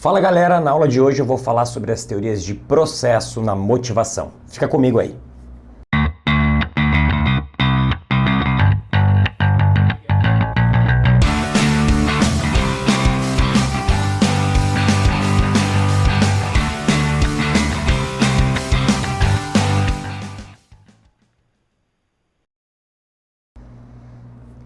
Fala galera, na aula de hoje eu vou falar sobre as teorias de processo na motivação. Fica comigo aí.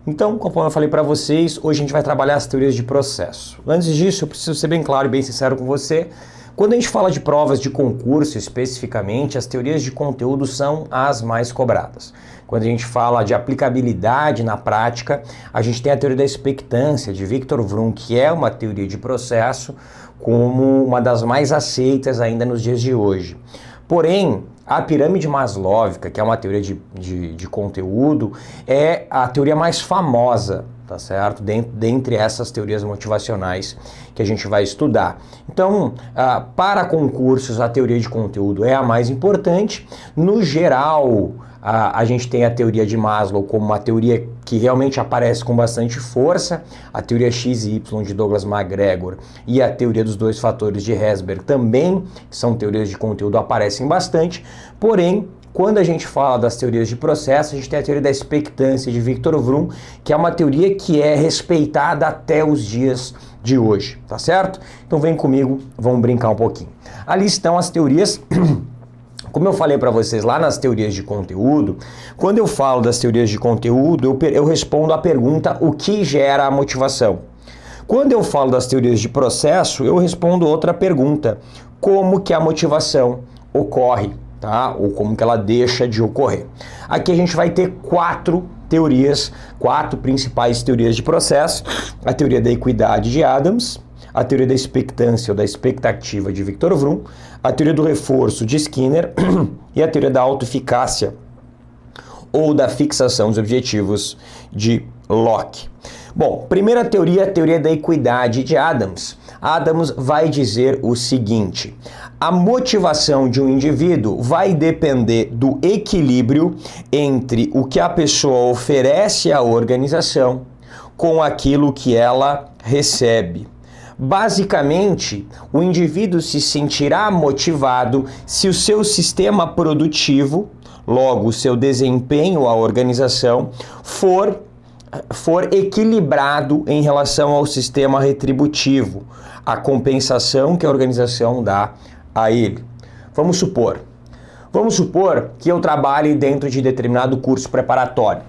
Então, conforme eu falei para vocês, hoje a gente vai trabalhar as teorias de processo. Antes disso, eu preciso ser bem claro e bem sincero com você. Quando a gente fala de provas de concurso especificamente, as teorias de conteúdo são as mais cobradas. Quando a gente fala de aplicabilidade na prática, a gente tem a teoria da expectância de Viktor Vrum, que é uma teoria de processo, como uma das mais aceitas ainda nos dias de hoje. Porém, a pirâmide maslóvica, que é uma teoria de conteúdo, é a teoria mais famosa, tá certo? Dentre essas teorias motivacionais que a gente vai estudar. Então, para concursos, a teoria de conteúdo é a mais importante. No geral, a gente tem a teoria de Maslow como uma teoria que realmente aparece com bastante força, a teoria XY de Douglas McGregor e a teoria dos dois fatores de Herzberg também são teorias de conteúdo, aparecem bastante, porém, quando a gente fala das teorias de processo, a gente tem a teoria da expectância de Viktor Vrum, que é uma teoria que é respeitada até os dias de hoje, tá certo? Então vem comigo, vamos brincar um pouquinho. Ali estão as teorias. Como eu falei para vocês lá nas teorias de conteúdo, quando eu falo das teorias de conteúdo, eu respondo a pergunta: o que gera a motivação? Quando eu falo das teorias de processo, eu respondo outra pergunta: como que a motivação ocorre, tá? Ou como que ela deixa de ocorrer. Aqui a gente vai ter quatro principais teorias de processo: a teoria da equidade de Adams, a teoria da expectância ou da expectativa de Viktor Vrum, a teoria do reforço de Skinner e a teoria da autoeficácia ou da fixação dos objetivos de Locke. Bom, primeira teoria, a teoria da equidade de Adams. Adams vai dizer o seguinte: a motivação de um indivíduo vai depender do equilíbrio entre o que a pessoa oferece à organização com aquilo que ela recebe. Basicamente, o indivíduo se sentirá motivado se o seu sistema produtivo, logo o seu desempenho à organização, for equilibrado em relação ao sistema retributivo, a compensação que a organização dá a ele. Vamos supor que eu trabalhe dentro de determinado curso preparatório.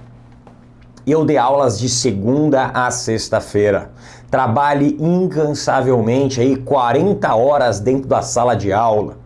Eu dei aulas de segunda a sexta-feira. Trabalhe incansavelmente aí 40 horas dentro da sala de aula.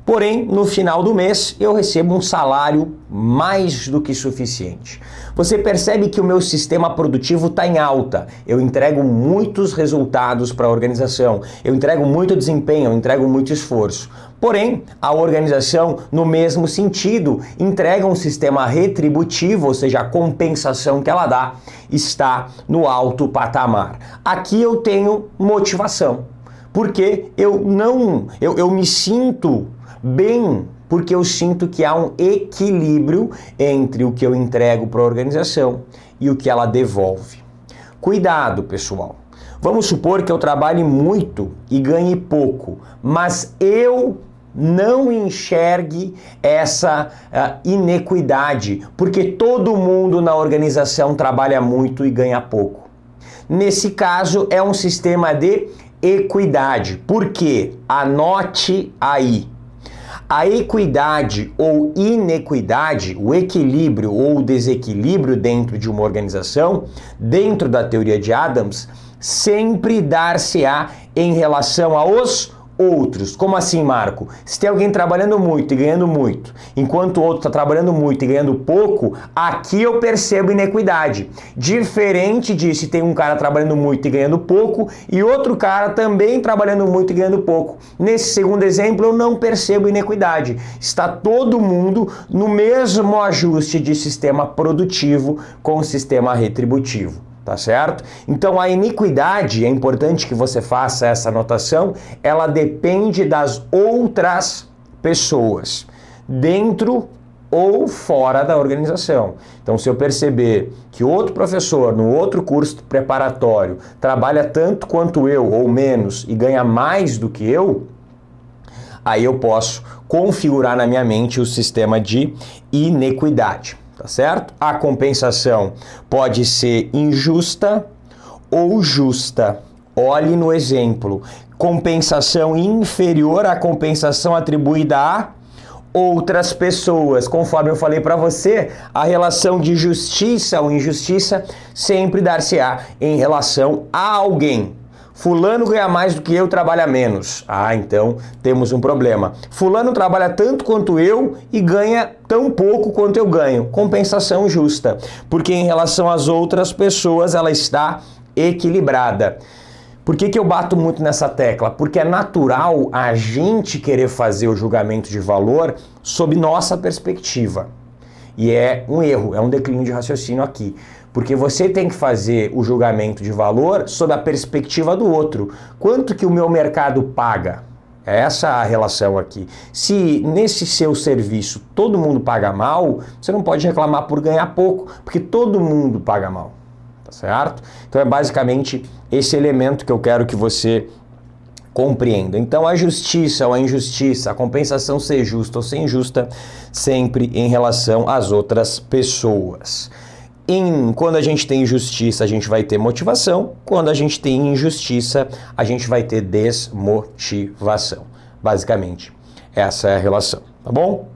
Porém, no final do mês, eu recebo um salário mais do que suficiente. Você percebe que o meu sistema produtivo está em alta. Eu entrego muitos resultados para a organização. Eu entrego muito desempenho, eu entrego muito esforço. Porém, a organização, no mesmo sentido, entrega um sistema retributivo, ou seja, a compensação que ela dá está no alto patamar. Aqui eu tenho motivação, porque eu me sinto bem, porque eu sinto que há um equilíbrio entre o que eu entrego para a organização e o que ela devolve. Cuidado, pessoal. Vamos supor que eu trabalhe muito e ganhe pouco, mas eu não enxergue essa inequidade, porque todo mundo na organização trabalha muito e ganha pouco. Nesse caso, é um sistema de equidade. Por quê? Anote aí. A equidade ou inequidade, o equilíbrio ou desequilíbrio dentro de uma organização, dentro da teoria de Adams, sempre dar-se-á em relação aos outros. Como assim, Marco? Se tem alguém trabalhando muito e ganhando muito, enquanto o outro está trabalhando muito e ganhando pouco, aqui eu percebo inequidade. Diferente de se tem um cara trabalhando muito e ganhando pouco e outro cara também trabalhando muito e ganhando pouco. Nesse segundo exemplo, eu não percebo inequidade. Está todo mundo no mesmo ajuste de sistema produtivo com o sistema retributivo. Tá certo? Então a iniquidade, é importante que você faça essa anotação, ela depende das outras pessoas. Dentro ou fora da organização. Então, se eu perceber que outro professor no outro curso preparatório trabalha tanto quanto eu ou menos e ganha mais do que eu, aí eu posso configurar na minha mente o sistema de inequidade, tá certo? A compensação pode ser injusta ou justa. Olhe no exemplo. Compensação inferior à compensação atribuída a outras pessoas. Conforme eu falei para você, a relação de justiça ou injustiça sempre dar-se-á em relação a alguém. Fulano ganha mais do que eu, trabalha menos. Ah, então temos um problema. Fulano trabalha tanto quanto eu e ganha tão pouco quanto eu ganho. Compensação justa, porque em relação às outras pessoas ela está equilibrada. Por que eu bato muito nessa tecla? Porque é natural a gente querer fazer o julgamento de valor sob nossa perspectiva. E é um erro, é um declínio de raciocínio aqui. Porque você tem que fazer o julgamento de valor sob a perspectiva do outro. Quanto que o meu mercado paga? É essa a relação aqui. Se nesse seu serviço todo mundo paga mal, você não pode reclamar por ganhar pouco, porque todo mundo paga mal. Tá certo? Então é basicamente esse elemento que eu quero que você compreenda. Então a justiça ou a injustiça, a compensação ser justa ou ser injusta, sempre em relação às outras pessoas. Quando a gente tem justiça, a gente vai ter motivação. Quando a gente tem injustiça, a gente vai ter desmotivação. Basicamente, essa é a relação, tá bom?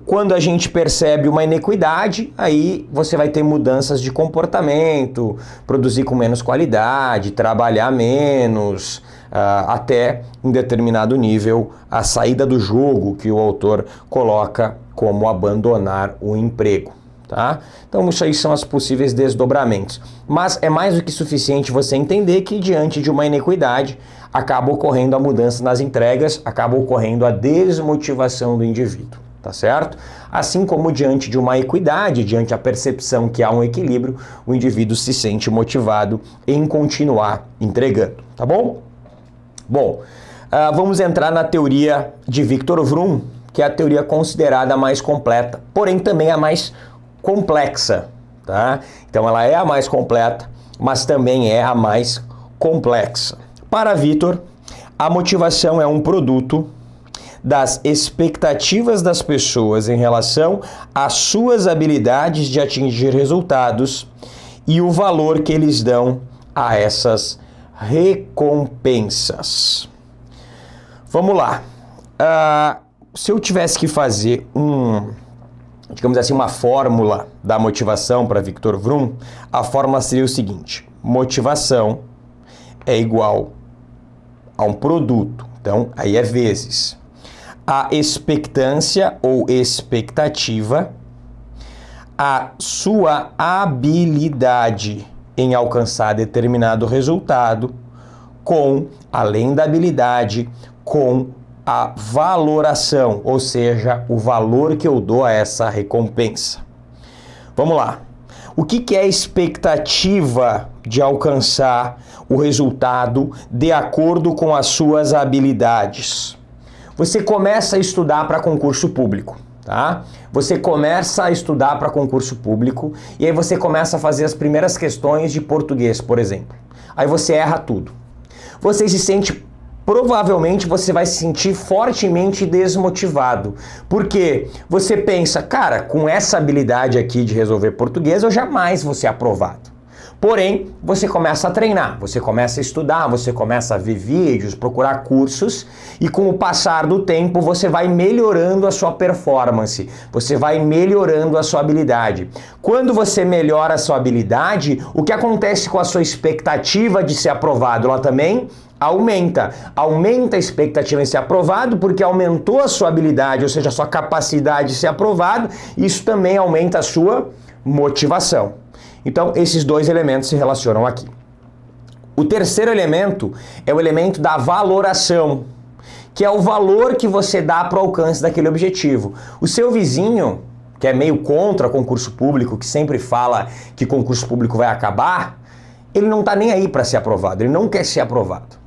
Quando a gente percebe uma inequidade, aí você vai ter mudanças de comportamento, produzir com menos qualidade, trabalhar menos, até em determinado nível a saída do jogo que o autor coloca como abandonar o emprego. Tá? Então isso aí são os possíveis desdobramentos. Mas é mais do que suficiente você entender que diante de uma inequidade acaba ocorrendo a mudança nas entregas, acaba ocorrendo a desmotivação do indivíduo, tá certo? Assim como diante de uma equidade, diante da percepção que há um equilíbrio, o indivíduo se sente motivado em continuar entregando, tá bom? Bom, vamos entrar na teoria de Victor Vroom, que é a teoria considerada a mais completa, porém também a mais complexa, tá? Então ela é a mais completa, mas também é a mais complexa. Para Victor, a motivação é um produto das expectativas das pessoas em relação às suas habilidades de atingir resultados e o valor que eles dão a essas recompensas. Vamos lá. Se eu tivesse que fazer digamos assim, uma fórmula da motivação para Victor Vroom, a fórmula seria o seguinte: motivação é igual a um produto, então aí é vezes a expectância ou expectativa, a sua habilidade em alcançar determinado resultado, com, além da habilidade, com a valoração, ou seja, o valor que eu dou a essa recompensa. Vamos lá. O que é a expectativa de alcançar o resultado de acordo com as suas habilidades? Você começa a estudar para concurso público, tá? Você começa a estudar para concurso público e aí você começa a fazer as primeiras questões de português, por exemplo. Aí você erra tudo. Você se sente provavelmente você vai se sentir fortemente desmotivado, porque você pensa, cara, com essa habilidade aqui de resolver português, eu jamais vou ser aprovado. Porém, você começa a treinar, você começa a estudar, você começa a ver vídeos, procurar cursos e com o passar do tempo você vai melhorando a sua performance, você vai melhorando a sua habilidade. Quando você melhora a sua habilidade, o que acontece com a sua expectativa de ser aprovado? Ela também aumenta a expectativa em ser aprovado porque aumentou a sua habilidade, ou seja, a sua capacidade de ser aprovado, isso também aumenta a sua motivação. Então, esses dois elementos se relacionam aqui. O terceiro elemento é o elemento da valoração, que é o valor que você dá para o alcance daquele objetivo. O seu vizinho, que é meio contra concurso público, que sempre fala que concurso público vai acabar, ele não está nem aí para ser aprovado, ele não quer ser aprovado.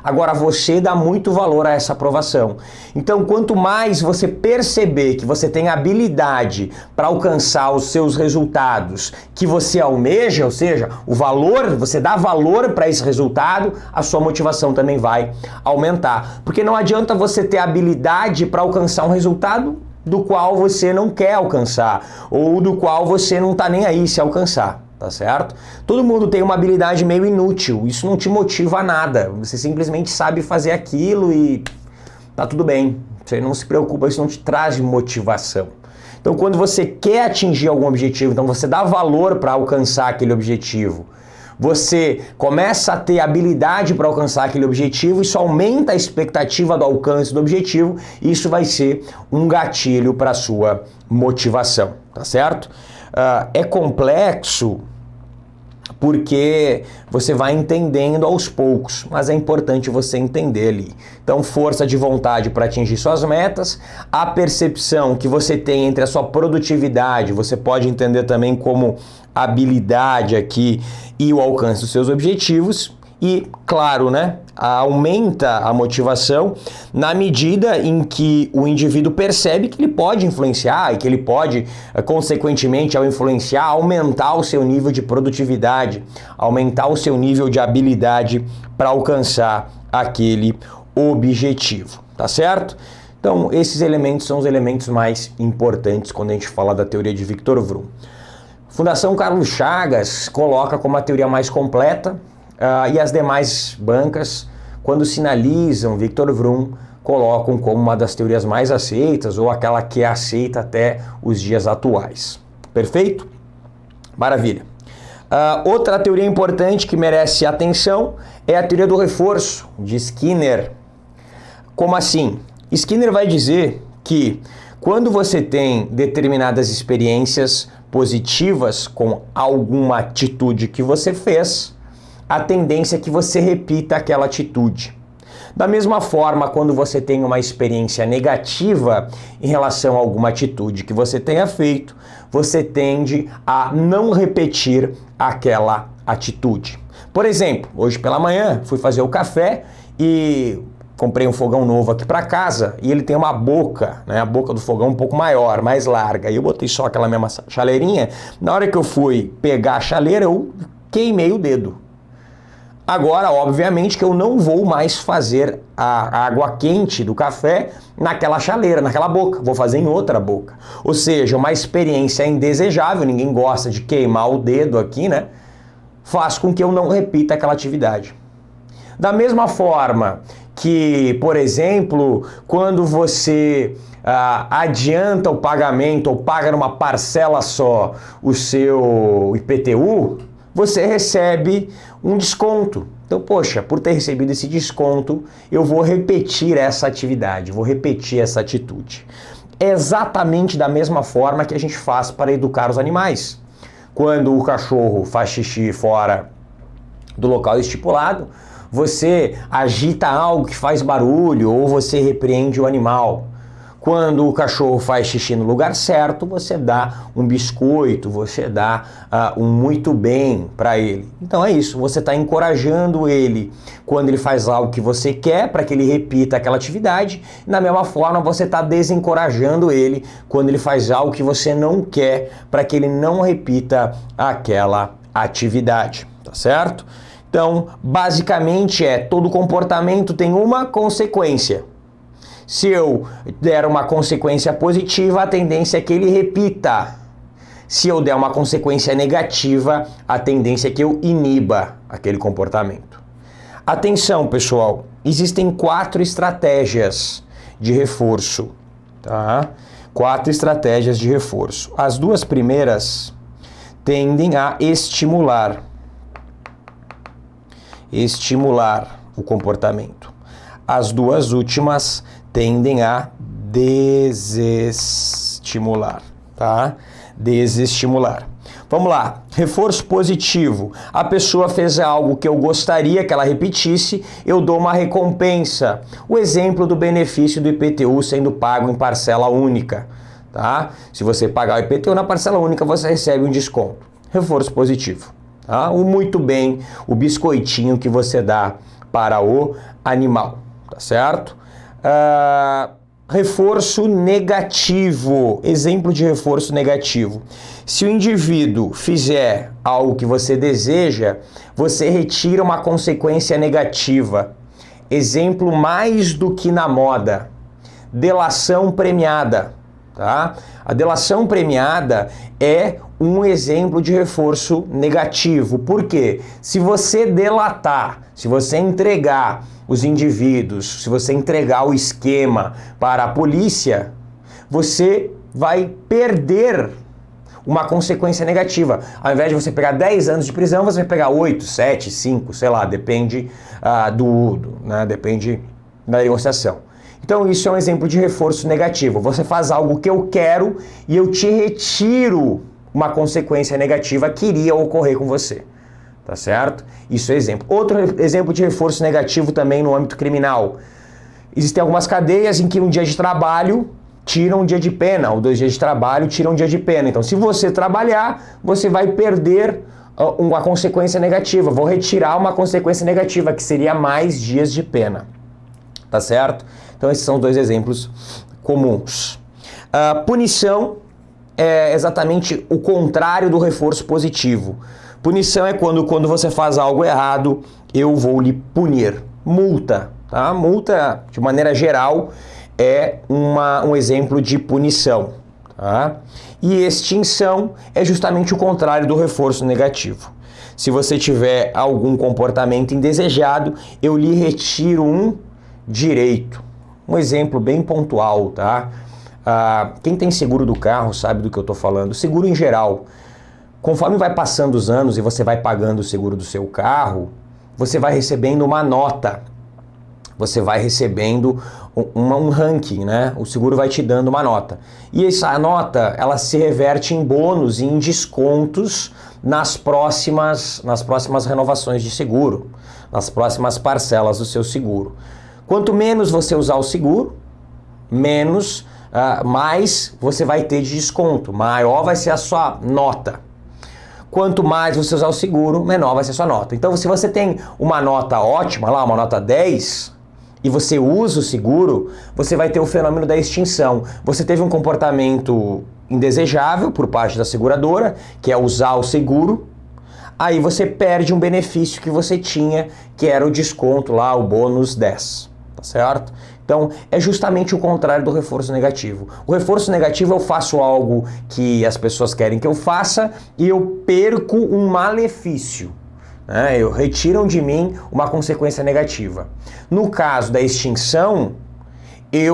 Agora você dá muito valor a essa aprovação. Então, quanto mais você perceber que você tem habilidade para alcançar os seus resultados que você almeja, ou seja, o valor, você dá valor para esse resultado, a sua motivação também vai aumentar. Porque não adianta você ter habilidade para alcançar um resultado do qual você não quer alcançar, ou do qual você não está nem aí se alcançar. Tá certo? Todo mundo tem uma habilidade meio inútil, isso não te motiva a nada, você simplesmente sabe fazer aquilo e tá tudo bem, você não se preocupa, isso não te traz motivação. Então quando você quer atingir algum objetivo, então você dá valor para alcançar aquele objetivo, você começa a ter habilidade para alcançar aquele objetivo, isso aumenta a expectativa do alcance do objetivo e isso vai ser um gatilho para a sua motivação, tá certo? É complexo porque você vai entendendo aos poucos, mas é importante você entender ali. Então, força de vontade para atingir suas metas, a percepção que você tem entre a sua produtividade, você pode entender também como habilidade aqui e o alcance dos seus objetivos. E, claro, né, aumenta a motivação na medida em que o indivíduo percebe que ele pode influenciar e que ele pode, consequentemente, ao influenciar, aumentar o seu nível de produtividade, aumentar o seu nível de habilidade para alcançar aquele objetivo, tá certo? Então, esses elementos são os elementos mais importantes quando a gente fala da teoria de Victor Vroom. Fundação Carlos Chagas coloca como a teoria mais completa, e as demais bancas, quando sinalizam Victor Vroom, colocam como uma das teorias mais aceitas ou aquela que é aceita até os dias atuais. Perfeito? Maravilha. Outra teoria importante que merece atenção é a teoria do reforço, de Skinner. Como assim? Skinner vai dizer que quando você tem determinadas experiências positivas com alguma atitude que você fez, a tendência é que você repita aquela atitude. Da mesma forma, quando você tem uma experiência negativa em relação a alguma atitude que você tenha feito, você tende a não repetir aquela atitude. Por exemplo, hoje pela manhã fui fazer o café e comprei um fogão novo aqui para casa e ele tem uma boca, né, a boca do fogão um pouco maior, mais larga. E eu botei só aquela mesma chaleirinha. Na hora que eu fui pegar a chaleira, eu queimei o dedo. Agora, obviamente, que eu não vou mais fazer a água quente do café naquela chaleira, naquela boca. Vou fazer em outra boca. Ou seja, uma experiência indesejável, ninguém gosta de queimar o dedo aqui, né? Faz com que eu não repita aquela atividade. Da mesma forma que, por exemplo, quando você adianta o pagamento ou paga numa parcela só o seu IPTU, você recebe um desconto. Então, poxa, por ter recebido esse desconto, eu vou repetir essa atividade, vou repetir essa atitude. É exatamente da mesma forma que a gente faz para educar os animais. Quando o cachorro faz xixi fora do local estipulado, você agita algo que faz barulho ou você repreende o animal. Quando o cachorro faz xixi no lugar certo, você dá um biscoito, você dá um muito bem para ele. Então é isso, você está encorajando ele quando ele faz algo que você quer para que ele repita aquela atividade. E da mesma forma, você está desencorajando ele quando ele faz algo que você não quer para que ele não repita aquela atividade, tá certo? Então, basicamente todo comportamento tem uma consequência. Se eu der uma consequência positiva, a tendência é que ele repita. Se eu der uma consequência negativa, a tendência é que eu iniba aquele comportamento. Atenção, pessoal, existem 4 estratégias de reforço, tá? 4 estratégias de reforço. As 2 primeiras tendem a estimular o comportamento. As 2 últimas tendem a desestimular, tá? Desestimular. Vamos lá, reforço positivo. A pessoa fez algo que eu gostaria que ela repetisse, eu dou uma recompensa. O exemplo do benefício do IPTU sendo pago em parcela única, tá? Se você pagar o IPTU na parcela única, você recebe um desconto. Reforço positivo, tá? O muito bem, o biscoitinho que você dá para o animal, tá certo? Reforço negativo, exemplo de reforço negativo. Se o indivíduo fizer algo que você deseja, você retira uma consequência negativa. Exemplo mais do que na moda, delação premiada, tá? A delação premiada é um exemplo de reforço negativo. Por quê? Se você delatar, se você entregar os indivíduos, se você entregar o esquema para a polícia, você vai perder uma consequência negativa. Ao invés de você pegar 10 anos de prisão, você vai pegar 8, 7, 5, sei lá, depende depende da negociação. Então isso é um exemplo de reforço negativo. Você faz algo que eu quero e eu te retiro uma consequência negativa que iria ocorrer com você. Tá certo? Isso é exemplo. Outro exemplo de reforço negativo também no âmbito criminal. Existem algumas cadeias em que um dia de trabalho tira um dia de pena, ou 2 dias de trabalho tira um dia de pena. Então, se você trabalhar, você vai perder uma consequência negativa. Vou retirar uma consequência negativa, que seria mais dias de pena. Tá certo? Então, esses são 2 exemplos comuns. Punição é exatamente o contrário do reforço positivo. Punição é quando você faz algo errado, eu vou lhe punir. Multa, tá? Multa, de maneira geral, é um exemplo de punição, tá? E extinção é justamente o contrário do reforço negativo. Se você tiver algum comportamento indesejado, eu lhe retiro um direito. Um exemplo bem pontual, tá? Quem tem seguro do carro sabe do que eu estou falando. Seguro em geral. Conforme vai passando os anos e você vai pagando o seguro do seu carro, você vai recebendo uma nota. Você vai recebendo um ranking, né? O seguro vai te dando uma nota. E essa nota, ela se reverte em bônus e em descontos nas próximas renovações de seguro, nas próximas parcelas do seu seguro. Quanto menos você usar o seguro, mais você vai ter de desconto, maior vai ser a sua nota. Quanto mais você usar o seguro, menor vai ser a sua nota. Então, se você tem uma nota ótima, lá, uma nota 10, e você usa o seguro, você vai ter o fenômeno da extinção. Você teve um comportamento indesejável por parte da seguradora, que é usar o seguro, aí você perde um benefício que você tinha, que era o desconto lá, o bônus 10, tá certo? Então, é justamente o contrário do reforço negativo. O reforço negativo, eu faço algo que as pessoas querem que eu faça e eu perco um malefício, né? Retiram de mim uma consequência negativa. No caso da extinção,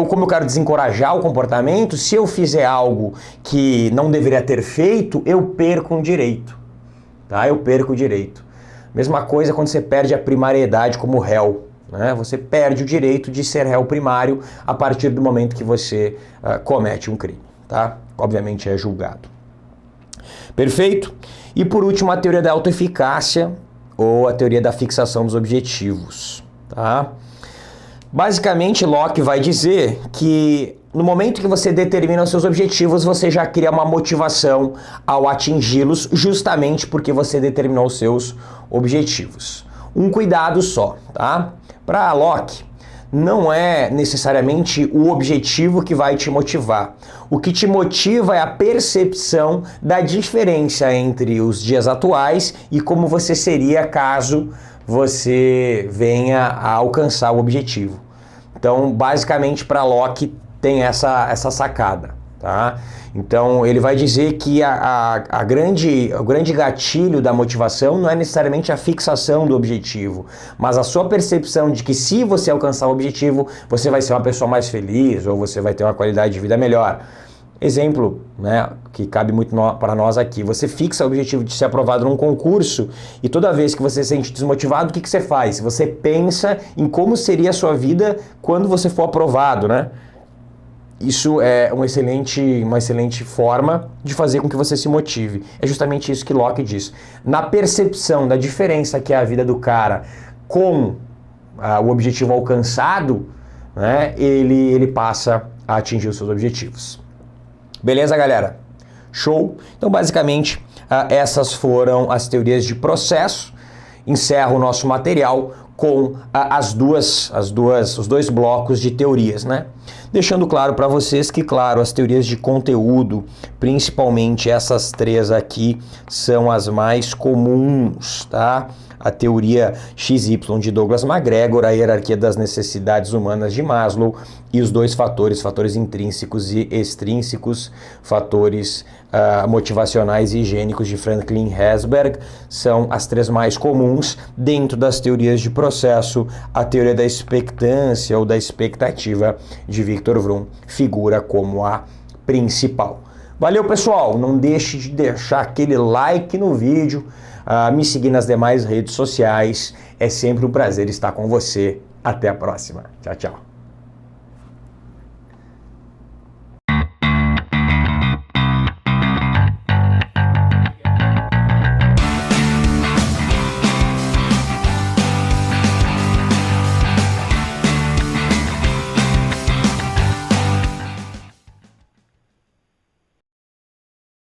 como eu quero desencorajar o comportamento, se eu fizer algo que não deveria ter feito, eu perco um direito, tá? Eu perco o direito. Mesma coisa quando você perde a primariedade como réu. Você perde o direito de ser réu primário a partir do momento que você comete um crime, tá? Obviamente é julgado. Perfeito? E por último, a teoria da autoeficácia ou a teoria da fixação dos objetivos, tá? Basicamente, Locke vai dizer que no momento que você determina os seus objetivos, você já cria uma motivação ao atingi-los, justamente porque você determinou os seus objetivos. Um cuidado só, tá? Para Locke, não é necessariamente o objetivo que vai te motivar. O que te motiva é a percepção da diferença entre os dias atuais e como você seria caso você venha a alcançar o objetivo. Então, basicamente, para Locke tem essa sacada, tá? Então, ele vai dizer que o grande gatilho da motivação não é necessariamente a fixação do objetivo, mas a sua percepção de que se você alcançar o objetivo, você vai ser uma pessoa mais feliz ou você vai ter uma qualidade de vida melhor. Exemplo, né, que cabe muito para nós aqui. Você fixa o objetivo de ser aprovado num concurso e toda vez que você se sente desmotivado, o que você faz? Você pensa em como seria a sua vida quando você for aprovado, né? Isso é uma excelente forma de fazer com que você se motive. É justamente isso que Locke diz. Na percepção da diferença que é a vida do cara com o objetivo alcançado, né, ele passa a atingir os seus objetivos. Beleza, galera? Show? Então, basicamente, essas foram as teorias de processo. Encerro o nosso material com os dois blocos de teorias, né? Deixando claro para vocês que, claro, as teorias de conteúdo, principalmente essas três aqui, são as mais comuns, tá? A teoria XY de Douglas McGregor, a hierarquia das necessidades humanas de Maslow e os dois fatores intrínsecos e extrínsecos, fatores motivacionais e higiênicos de Franklin Herzberg, são as três mais comuns. Dentro das teorias de processo, a teoria da expectância ou da expectativa de Victor Vroom figura como a principal. Valeu, pessoal! Não deixe de deixar aquele like no vídeo, me seguir nas demais redes sociais. É sempre um prazer estar com você. Até a próxima. Tchau, tchau.